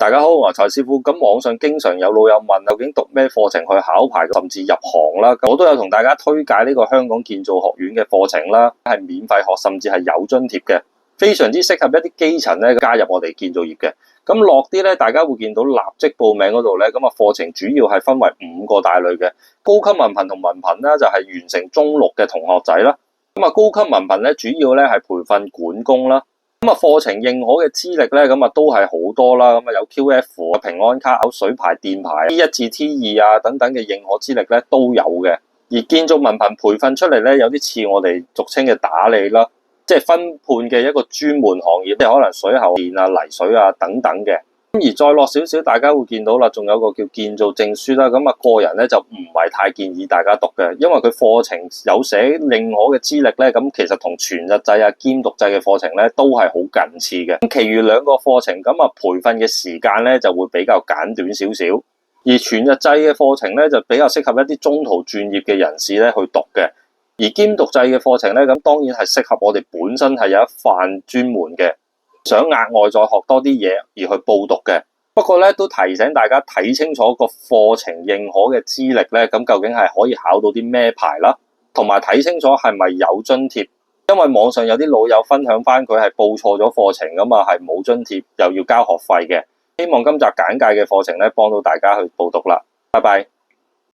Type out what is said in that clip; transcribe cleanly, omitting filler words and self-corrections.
大家好，我係蔡師傅。咁網上經常有老友問，究竟讀咩課程去考牌，甚至入行啦？我都有同大家推介呢個香港建造學院嘅課程啦，係免費學，甚至係有津貼嘅，非常之適合一啲基層咧加入我哋建造業嘅。咁落啲咧，大家會見到立即報名嗰度咧，咁啊課程主要係分為5個大類嘅，高級文憑同文憑啦，就係完成中六嘅同學仔啦。咁啊高級文憑咧，主要咧係培訓管工啦。咁啊，課程認可嘅資歷咧，咁啊都係好多啦。咁啊有 QF、平安卡、水牌、電牌、T1 至 T2 啊等等嘅認可資歷咧都有嘅。而建造文憑培訓出嚟咧，有啲似我哋俗稱嘅打理啦，即係分判嘅一個專門行業，即係可能水喉、電啊、泥水啊等等嘅。而再落少少，大家會見到啦，仲有個叫建造證書啦。咁啊，個人咧就唔係太建議大家讀嘅，因為佢課程有寫認可嘅資歷咧，咁其實同全日制啊、兼讀制嘅課程咧都係好近似嘅。咁其餘2個課程咁啊，培訓嘅時間咧就會比較簡短少少，而全日制嘅課程咧就比較適合一啲中途轉業嘅人士咧去讀嘅。而兼讀制嘅課程咧，咁當然係適合我哋本身係有一範專門嘅，想額外再學多啲嘢而去報讀嘅。不過咧都提醒大家睇清楚個課程認可嘅資歷咧，咁究竟係可以考到啲咩牌啦，同埋睇清楚係咪有津貼。因為網上有啲老友分享翻佢係報錯咗課程㗎嘛，係冇津貼又要交學費嘅。希望今集簡介嘅課程咧幫到大家去報讀啦。拜拜。